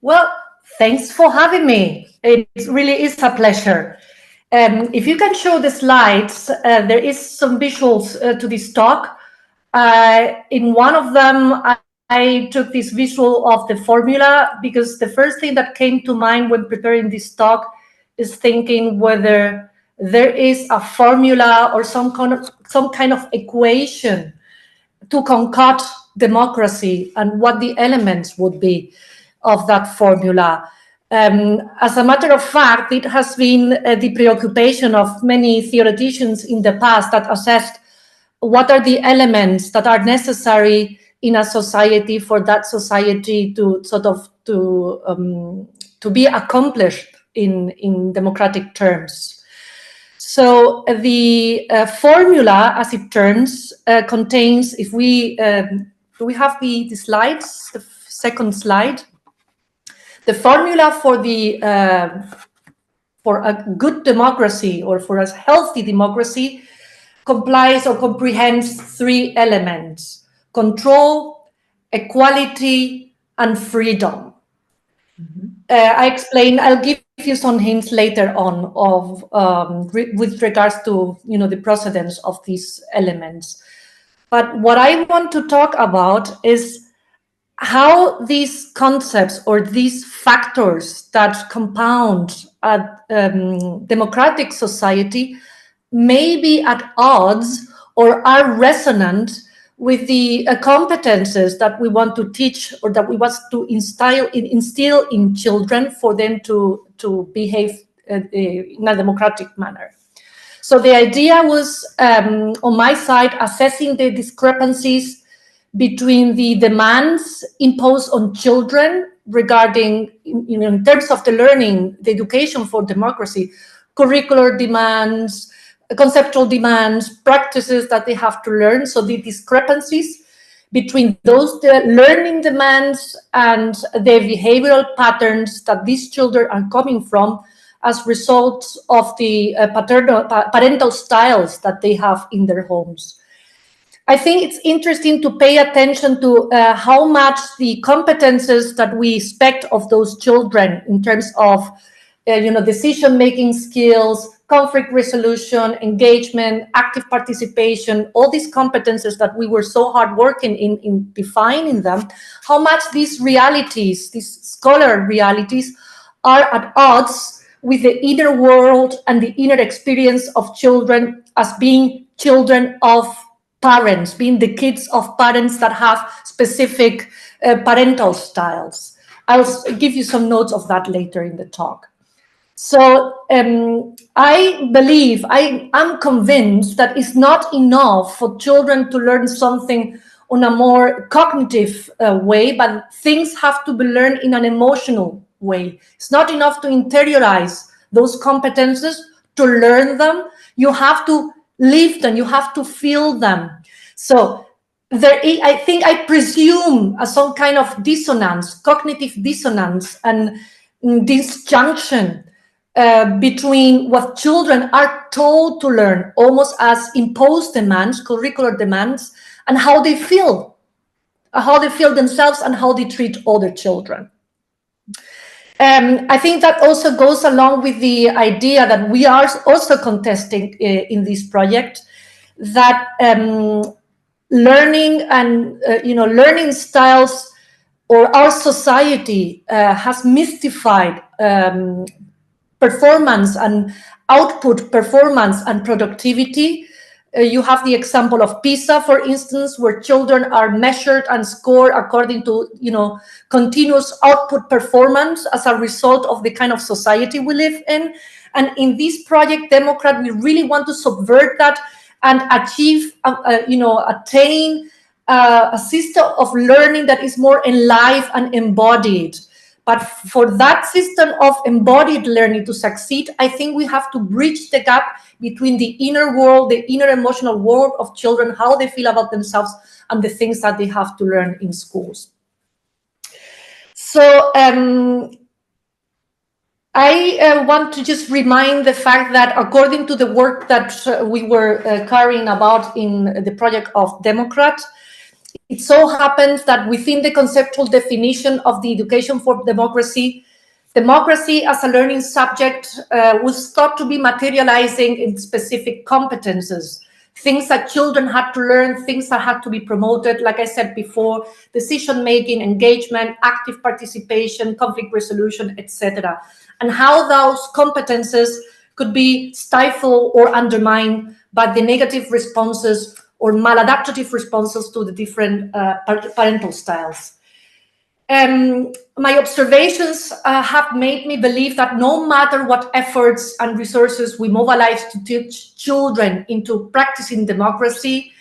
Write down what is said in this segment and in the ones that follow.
Well, thanks for having me. It really is a pleasure. If you can show the slides, there is some visuals to this talk. In one of them, I took this visual of the formula because the first thing that came to mind when preparing this talk is thinking whether there is a formula or some kind of equation to concoct democracy and what the elements would be of that formula. As a matter of fact, it has been the preoccupation of many theoreticians in the past that assessed what are the elements that are necessary in a society for that society to to be accomplished in democratic terms. So the formula, as it turns, contains, if we, do we have the slides, the second slide? The formula for a good democracy or for a healthy democracy complies or comprehends three elements: control, equality, and freedom. I'll give you some hints later on of with regards to the procedence of these elements. But what I want to talk about is how these concepts or these factors that compound a democratic society may be at odds or are resonant with the competences that we want to teach or that we want to instill in children for them to behave in a democratic manner. So the idea was, on my side, assessing the discrepancies between the demands imposed on children regarding, in terms of the learning, the education for democracy, curricular demands, conceptual demands, practices that they have to learn. So the discrepancies between those learning demands and the behavioral patterns that these children are coming from as results of the parental styles that they have in their homes. I think it's interesting to pay attention to how much the competences that we expect of those children in terms of decision-making skills, conflict resolution, engagement, active participation, all these competences that we were so hard working in defining them, how much these realities, these scholar realities, are at odds with the inner world and the inner experience of children as being children of parents, being the kids of parents that have specific parental styles. I'll give you some notes of that later in the talk. So I believe, I'm convinced that it's not enough for children to learn something on a more cognitive way, but things have to be learned in an emotional way. It's not enough to interiorize those competences, to learn them. You have to live them, you have to feel them. So I presume some kind of dissonance, cognitive dissonance and disjunction between what children are told to learn, almost as imposed demands, curricular demands, and how they feel themselves and how they treat other children. I think that also goes along with the idea that we are also contesting in this project, that learning and learning styles or our society has mystified performance and output performance and productivity. You have the example of PISA, for instance, where children are measured and scored according to continuous output performance as a result of the kind of society we live in. And in this project, Democrat, we really want to subvert that and achieve, attain a system of learning that is more alive and embodied. But for that system of embodied learning to succeed, I think we have to bridge the gap between the inner world, the inner emotional world of children, how they feel about themselves, and the things that they have to learn in schools. So I want to just remind the fact that according to the work that we were carrying about in the project of Democrat, It so happens that within the conceptual definition of the Education for Democracy, democracy as a learning subject was thought to be materializing in specific competences, things that children had to learn, things that had to be promoted, like I said before, decision-making, engagement, active participation, conflict resolution, etc. And how those competences could be stifled or undermined by the negative responses or maladaptive responses to the different parental styles. My observations have made me believe that no matter what efforts and resources we mobilize to teach children into practicing democracy,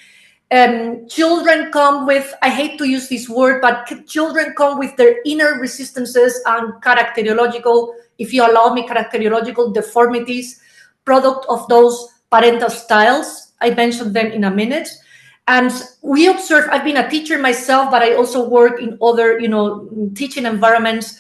children come with, I hate to use this word, but children come with their inner resistances and characterological, if you allow me, characterological deformities, product of those parental styles. I mentioned them in a minute. And we observe, I've been a teacher myself, but I also work in other, teaching environments.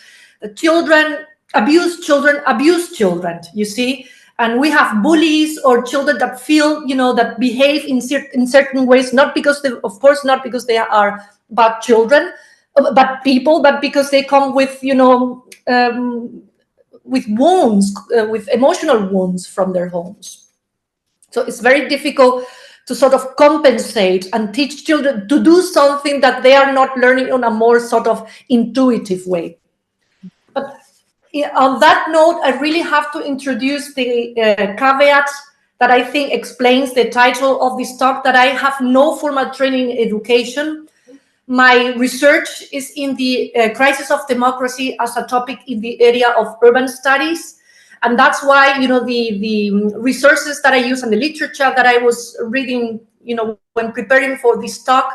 Children abuse children, you see. And we have bullies or children that feel, that behave in certain ways, not because they, of course, not because they are bad children, but people, but because they come with, with wounds, with emotional wounds from their homes. So it's very difficult to sort of compensate and teach children to do something that they are not learning on a more sort of intuitive way. But on that note, I really have to introduce the caveat that I think explains the title of this talk, that I have no formal training in education. My research is in the crisis of democracy as a topic in the area of urban studies. And that's why, the resources that I use and the literature that I was reading, when preparing for this talk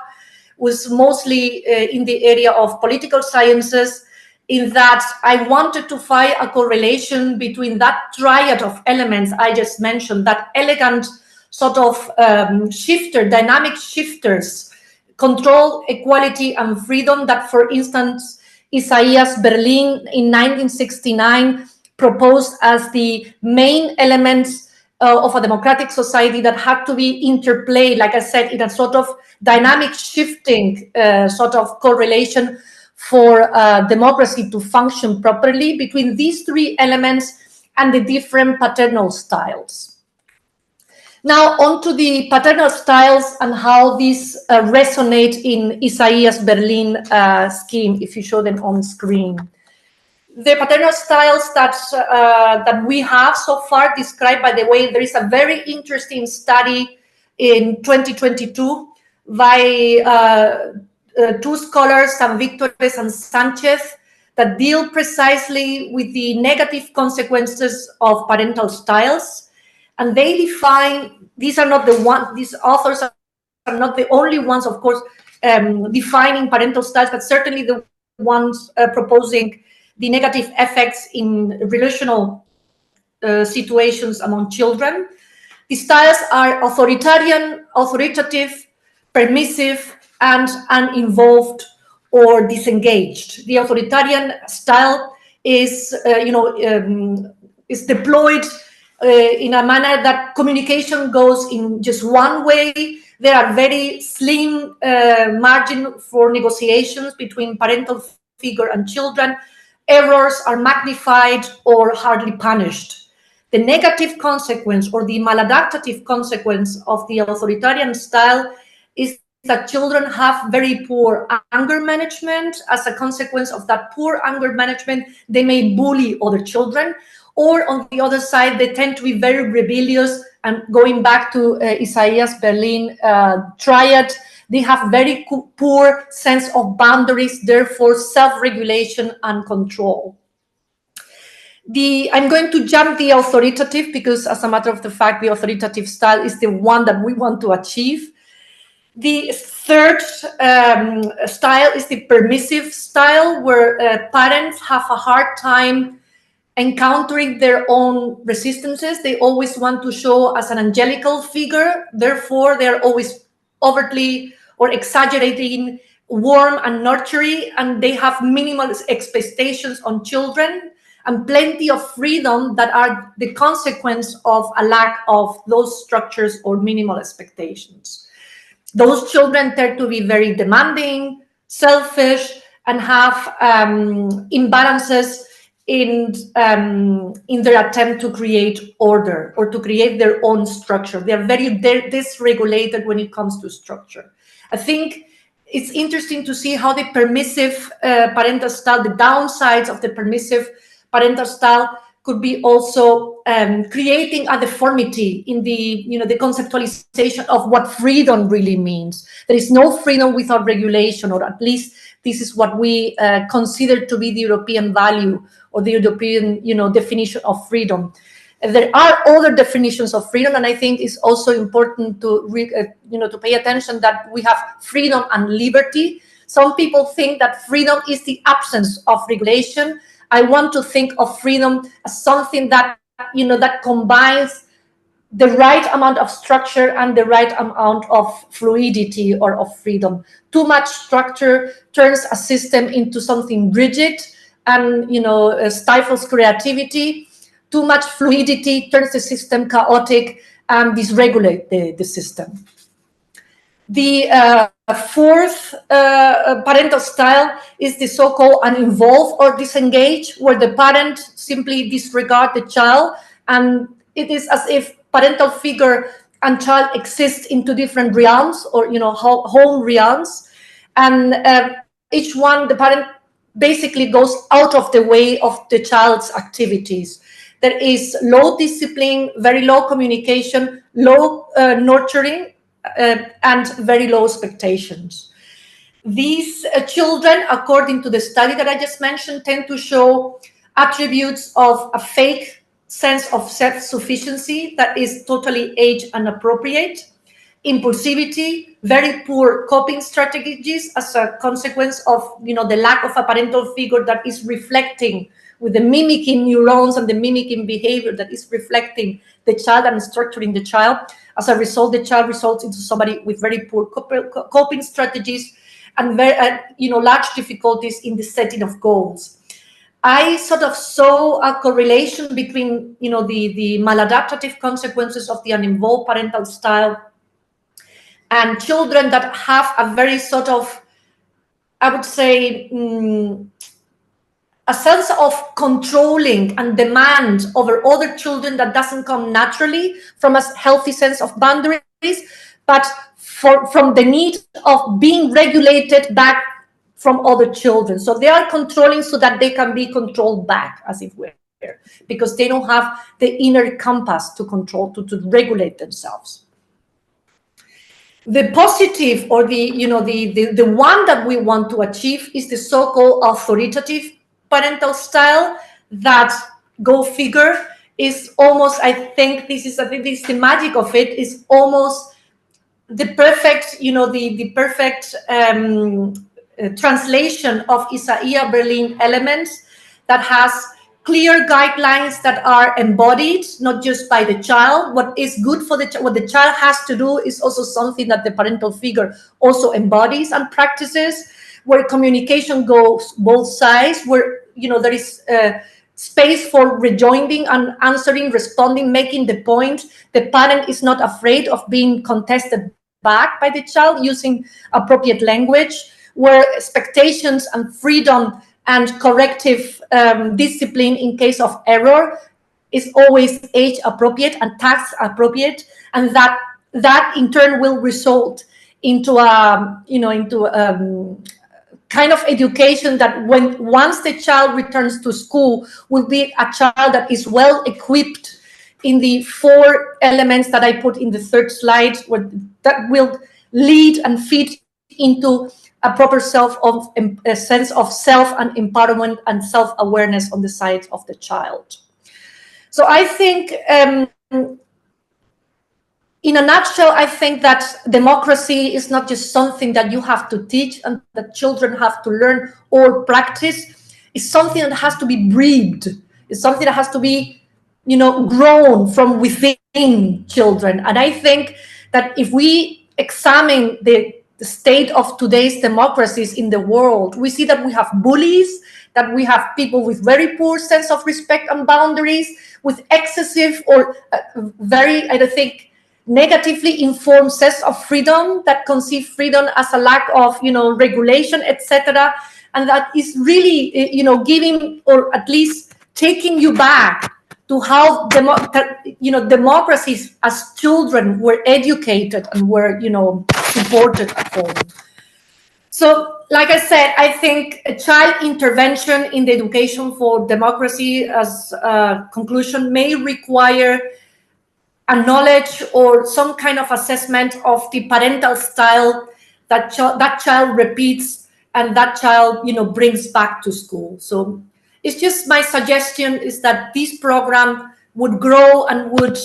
was mostly in the area of political sciences, in that I wanted to find a correlation between that triad of elements I just mentioned, that elegant sort of dynamic shifters, control, equality, and freedom that, for instance, Isaias Berlin in 1969 proposed as the main elements of a democratic society that had to be interplayed, like I said, in a sort of dynamic shifting sort of correlation for democracy to function properly between these three elements and the different paternal styles. Now, on to the paternal styles and how these resonate in Isaias Berlin scheme, if you show them on screen. The paternal styles that we have so far described, by the way, there is a very interesting study in 2022 by two scholars, San Victores and Sanchez, that deal precisely with the negative consequences of parental styles. And they define, these authors are not the only ones, of course, defining parental styles, but certainly the ones proposing the negative effects in relational situations among children. The styles are authoritarian, authoritative, permissive, and uninvolved or disengaged. The authoritarian style is, is deployed in a manner that communication goes in just one way. There are very slim margin for negotiations between parental figure and children. Errors are magnified or hardly punished. The negative consequence or the maladaptive consequence of the authoritarian style is that children have very poor anger management. As a consequence of that poor anger management, they may bully other children. Or on the other side, they tend to be very rebellious, and going back to Isaias Berlin triad, they have very poor sense of boundaries, therefore self-regulation and control. I'm going to jump the authoritative because, as a matter of the fact, the authoritative style is the one that we want to achieve. The third style is the permissive style, where parents have a hard time encountering their own resistances. They always want to show as an angelical figure. Therefore, they're always overtly or exaggerating warm and nurturing, and they have minimal expectations on children and plenty of freedom that are the consequence of a lack of those structures or minimal expectations. Those children tend to be very demanding, selfish, and have imbalances in their attempt to create order or to create their own structure. They're dysregulated when it comes to structure. I think it's interesting to see how the permissive parental style, the downsides of the permissive parental style, could be also creating a deformity in the conceptualization of what freedom really means. There is no freedom without regulation, or at least this is what we consider to be the European value or the European definition of freedom. There are other definitions of freedom, and I think it's also important to to pay attention that we have freedom and liberty. Some people think that freedom is the absence of regulation. I want to think of freedom as something that that combines the right amount of structure and the right amount of fluidity or of freedom. Too much structure turns a system into something rigid and stifles creativity. Too much fluidity turns the system chaotic and dysregulates the system. The fourth parental style is the so-called uninvolved or disengaged, where the parent simply disregards the child, and it is as if parental figure and child exist in two different realms, or home realms, and each one, the parent basically goes out of the way of the child's activities. There is low discipline, very low communication, low nurturing, and very low expectations. These children, according to the study that I just mentioned, tend to show attributes of a fake sense of self-sufficiency that is totally age inappropriate, impulsivity, very poor coping strategies as a consequence of the lack of a parental figure that is reflecting with the mimicking neurons and the mimicking behavior that is reflecting the child and structuring the child. As a result, the child results into somebody with very poor coping strategies and very, large difficulties in the setting of goals. I sort of saw a correlation between, the maladaptive consequences of the uninvolved parental style and children that have a very sort of, I would say, a sense of controlling and demand over other children that doesn't come naturally from a healthy sense of boundaries, but from the need of being regulated back from other children. So they are controlling so that they can be controlled back, as it were, because they don't have the inner compass to control, to regulate themselves. The positive, or the one that we want to achieve, is the so-called authoritative parental style. That, go figure, is almost, I think this is the magic of it, is almost the perfect, the perfect translation of Isaiah Berlin elements, that has clear guidelines that are embodied not just by the child. What is good for what the child has to do is also something that the parental figure also embodies and practices, where communication goes both sides, where there is space for rejoining and answering, responding, making the point. The parent is not afraid of being contested back by the child using appropriate language, where expectations and freedom and corrective discipline in case of error is always age appropriate and task appropriate, and that in turn will result into a kind of education that once the child returns to school will be a child that is well equipped in the 4 elements that I put in the third slide, that will lead and feed into a proper a sense of self and empowerment and self-awareness on the side of the child. So I think, in a nutshell, I think that democracy is not just something that you have to teach and that children have to learn or practice. It's something that has to be breathed. It's something that has to be, grown from within children. And I think that if we examine the state of today's democracies in the world, we see that we have bullies, that we have people with very poor sense of respect and boundaries, with excessive or very, I don't think, negatively informed sense of freedom that conceive freedom as a lack of, regulation, etc., and that is really, giving, or at least taking you back to how democracies as children were educated and were, supported at home. So, like I said, I think a child intervention in the education for democracy as a conclusion may require a knowledge or some kind of assessment of the parental style that that child repeats and that child, brings back to school. So it's just my suggestion is that this program would grow and would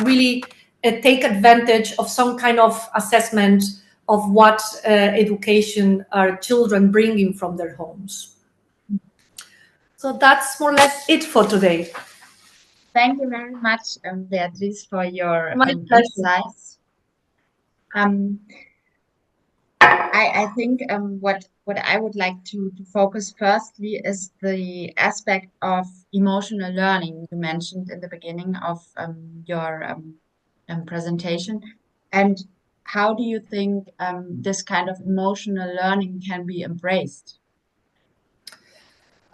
really take advantage of some kind of assessment of what education our children bring in from their homes. So that's more or less it for today. Thank you very much, Beatriz, for your My pleasure. insights. I think what I would like to focus firstly is the aspect of emotional learning you mentioned in the beginning of your presentation. And how do you think this kind of emotional learning can be embraced?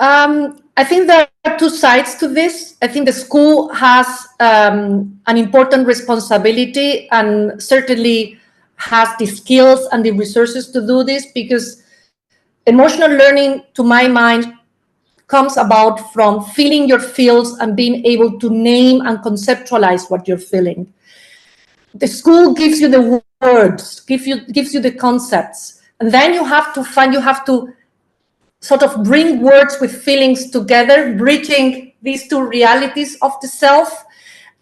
I think there are two sides to this. I think the school has an important responsibility and certainly has the skills and the resources to do this, because emotional learning, to my mind, comes about from feeling your feels and being able to name and conceptualize what you're feeling. The school gives you the words, gives you the concepts, and then you have to sort of bring words with feelings together, bridging these two realities of the self.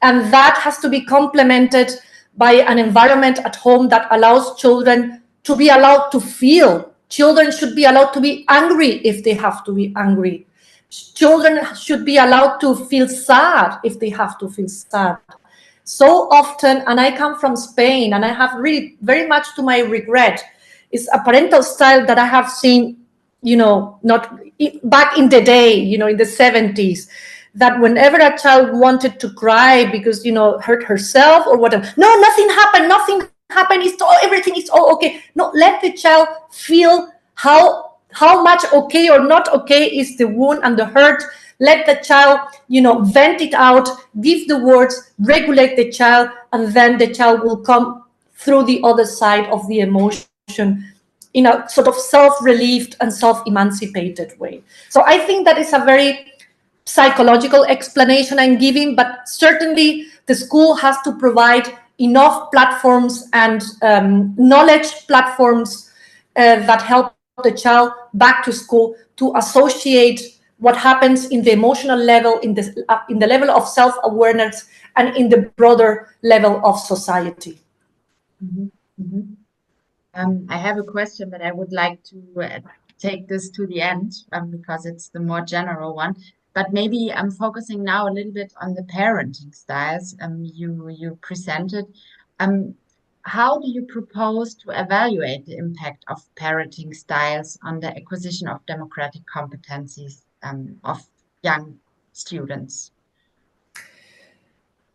And that has to be complemented by an environment at home that allows children to be allowed to feel. Children should be allowed to be angry if they have to be angry. Children should be allowed to feel sad if they have to feel sad. So often, and I come from Spain, and I have really, very much to my regret, is a parental style that I have seen, not back in the day, in the 70s, that whenever a child wanted to cry because, hurt herself or whatever, no, nothing happened, everything is all okay. No, let the child feel how much okay or not okay is the wound and the hurt. Let the child, vent it out, give the words, regulate the child, and then the child will come through the other side of the emotion in a sort of self-relieved and self-emancipated way. So I think that is a very psychological explanation I'm giving, but certainly the school has to provide enough platforms and knowledge platforms that help the child back to school to associate what happens in the emotional level, in the level of self-awareness, and in the broader level of society. Mm-hmm. Mm-hmm. I have a question, but I would like to take this to the end because it's the more general one. But maybe I'm focusing now a little bit on the parenting styles you presented. How do you propose to evaluate the impact of parenting styles on the acquisition of democratic competencies of young students?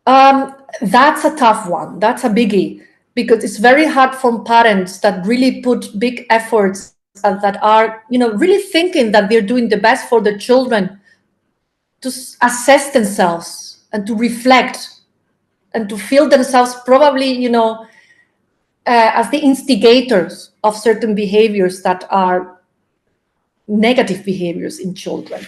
That's a tough one. That's a biggie, because it's very hard for parents that really put big efforts that are, really thinking that they're doing the best for the children, to assess themselves and to reflect and to feel themselves probably, as the instigators of certain behaviors that are negative behaviors in children.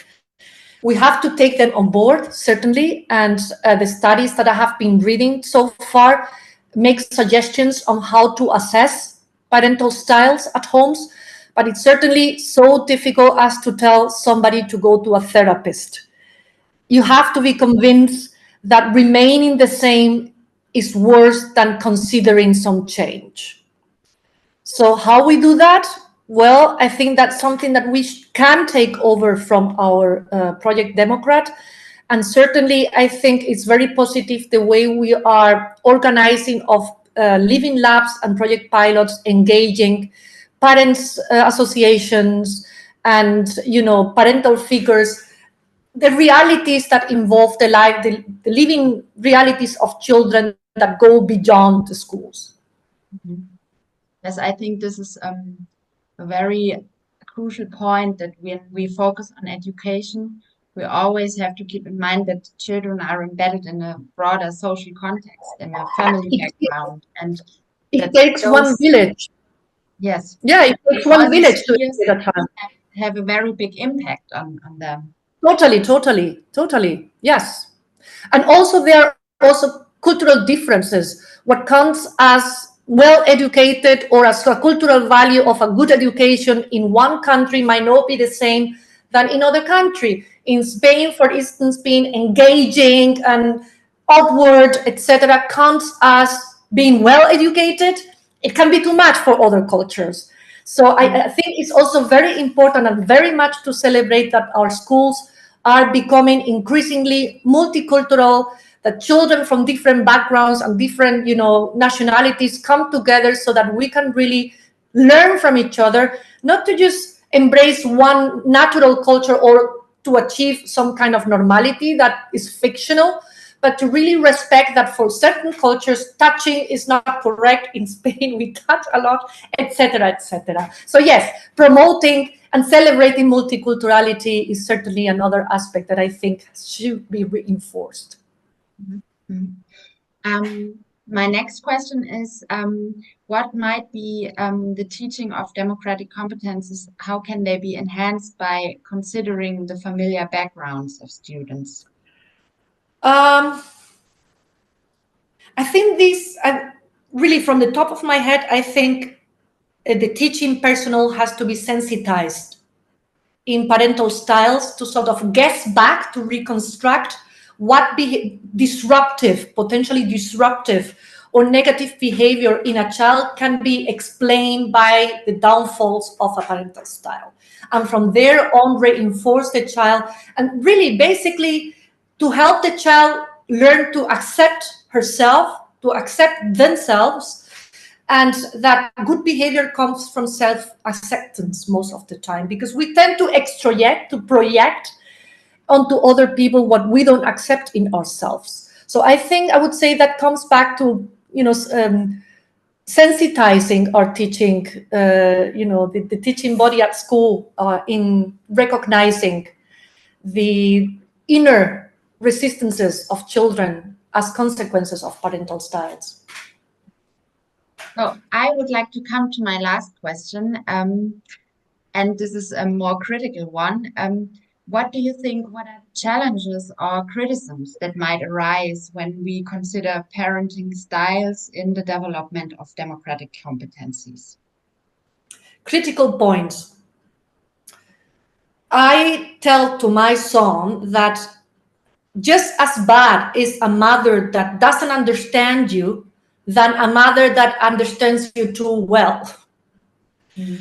We have to take them on board, certainly, and the studies that I have been reading so far make suggestions on how to assess parental styles at homes, but it's certainly so difficult as to tell somebody to go to a therapist. You have to be convinced that remaining the same is worse than considering some change. So how we do that? Well, I think that's something that we can take over from our Project Democrat. And certainly, I think it's very positive the way we are organizing of living labs and project pilots, engaging parents associations and, parental figures, the realities that involve the living realities of children that go beyond the schools. Yes, I think this is a very crucial point, that when we focus on education, we always have to keep in mind that children are embedded in a broader social context, in a family background, and It that takes one those, village. yes, Yeah, it takes all one these village to peers educate a child. have a very big impact on them. Totally. Yes. And also there are also cultural differences. What counts as well educated or as a cultural value of a good education in one country might not be the same than in other country. In Spain, for instance, being engaging and outward, etc., counts as being well educated. It can be too much for other cultures. So I think it's also very important and very much to celebrate that our schools are becoming increasingly multicultural, that children from different backgrounds and different, nationalities come together so that we can really learn from each other, not to just embrace one natural culture or to achieve some kind of normality that is fictional, but to really respect that for certain cultures, touching is not correct. In Spain, we touch a lot, etc., etc. So yes, promoting and celebrating multiculturality is certainly another aspect that I think should be reinforced. My next question is, what might be the teaching of democratic competences? How can they be enhanced by considering the familiar backgrounds of students? I think really from the top of my head, I think the teaching personnel has to be sensitized in parental styles to sort of guess back, to reconstruct what potentially disruptive or negative behavior in a child can be explained by the downfalls of a parental style. And from there on, reinforce the child and really basically to help the child learn to accept herself, to accept themselves, and that good behavior comes from self-acceptance most of the time, because we tend to project onto other people what we don't accept in ourselves. So I think I would say that comes back to sensitizing our teaching, the teaching body at school in recognizing the inner resistances of children as consequences of parental styles. So I would like to come to my last question, and this is a more critical one. What do you think, what are the challenges or criticisms that might arise when we consider parenting styles in the development of democratic competencies? Critical points. I tell to my son that just as bad is a mother that doesn't understand you than a mother that understands you too well.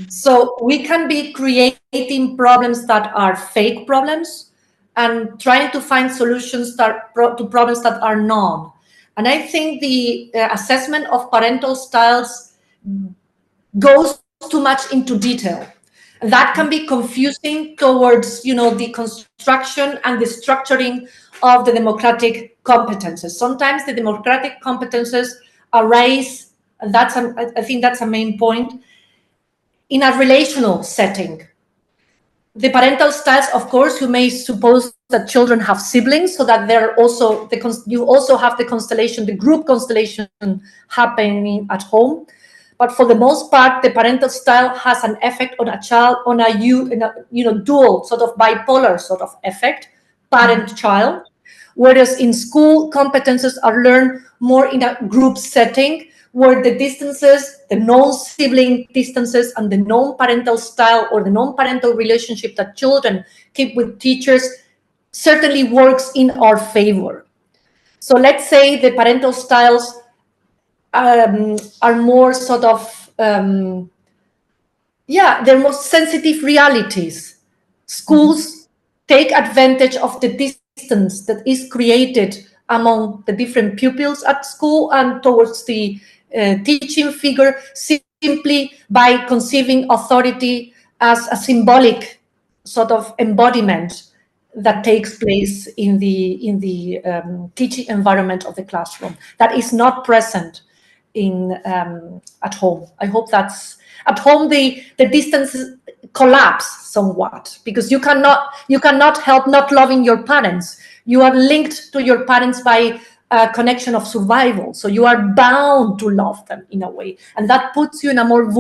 So we can be creating problems that are fake problems and trying to find solutions to problems that are known. And I think the assessment of parental styles goes too much into detail. That can be confusing towards, the construction and the structuring of the democratic competences. Sometimes the democratic competences arise, and I think that's a main point, in a relational setting. The parental styles, of course, you may suppose that children have siblings, so that you also have the group constellation happening at home. But for the most part, the parental style has an effect on a child, on a dual sort of bipolar sort of effect, parent-child. Whereas in school, competences are learned more in a group setting, where the distances, the non-sibling distances, and the non-parental style or the non-parental relationship that children keep with teachers certainly works in our favor. So let's say the parental styles are more sort of, they're more sensitive realities. Schools take advantage of the distance that is created among the different pupils at school and towards the teaching figure, simply by conceiving authority as a symbolic sort of embodiment that takes place in the teaching environment of the classroom that is not present in at home. I hope that's at home the distances collapse somewhat, because you cannot help not loving your parents. You are linked to your parents by a connection of survival, so you are bound to love them in a way, and that puts you in a more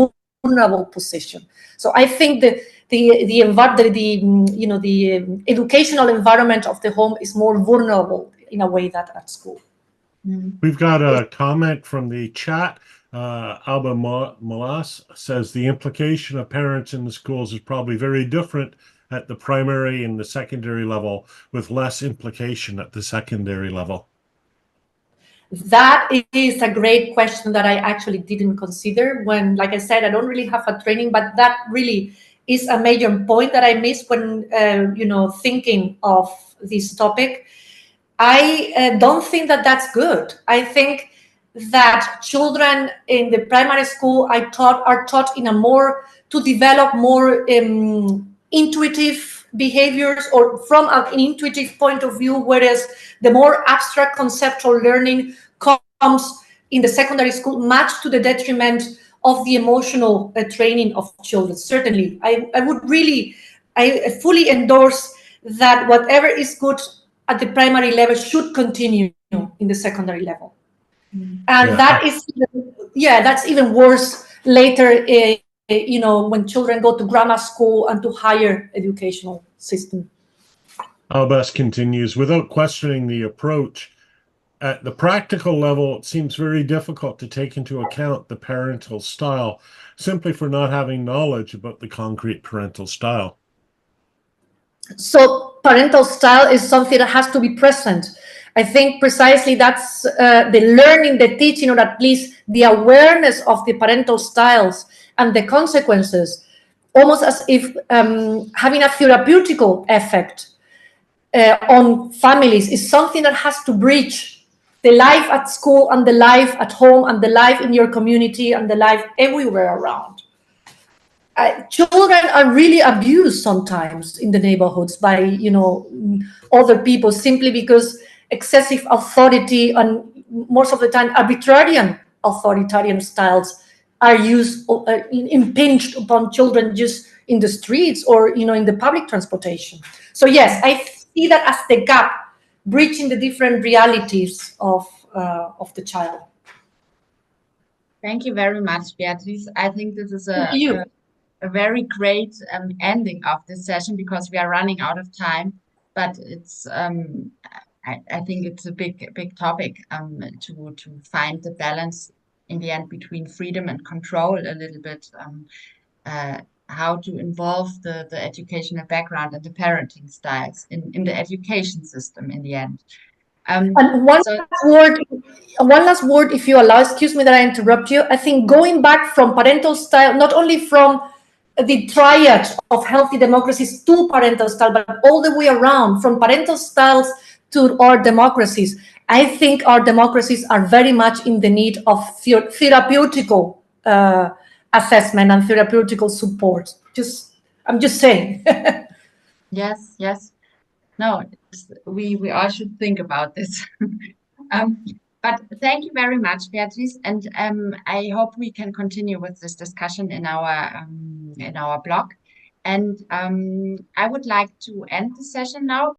vulnerable position. So I think the educational environment of the home is more vulnerable in a way than at school. We've got a comment from the chat. Alba Malas says the implication of parents in the schools is probably very different at the primary and the secondary level, with less implication at the secondary level. That is a great question that I actually didn't consider when, like I said, I don't really have a training, but that really is a major point that I missed when, thinking of this topic. I don't think that that's good. I think that children in the primary school are taught in a more to develop more intuitive behaviors, or from an intuitive point of view, whereas the more abstract conceptual learning comes in the secondary school, much to the detriment of the emotional training of children. Certainly, I fully endorse that whatever is good at the primary level should continue in the secondary level. And that's even worse later, when children go to grammar school and to higher educational system. Albas continues, without questioning the approach, at the practical level, it seems very difficult to take into account the parental style simply for not having knowledge about the concrete parental style. So parental style is something that has to be present. I think precisely that's the learning, the teaching, or at least the awareness of the parental styles and the consequences, almost as if having a therapeutical effect on families, is something that has to bridge the life at school and the life at home and the life in your community and the life everywhere around. Children are really abused sometimes in the neighborhoods by other people, simply because excessive authority and most of the time arbitrarian authoritarian styles are used, impinged upon children just in the streets or in the public transportation. So yes, I see that as the gap bridging the different realities of the child. Thank you very much, Beatriz. I think this is a very great ending of this session, because we are running out of time. But it's I think it's a big topic to find the balance in the end between freedom and control a little bit. How to involve the educational background and the parenting styles in the education system in the end. And one last word, if you allow, excuse me that I interrupt you. I think going back from parental style, not only from the triad of healthy democracies to parental style, but all the way around, from parental styles to our democracies, I think our democracies are very much in the need of therapeutical assessment and therapeutical support. I'm just saying. Yes. No, we all should think about this. But thank you very much, Beatriz, and I hope we can continue with this discussion in our blog. And I would like to end the session now.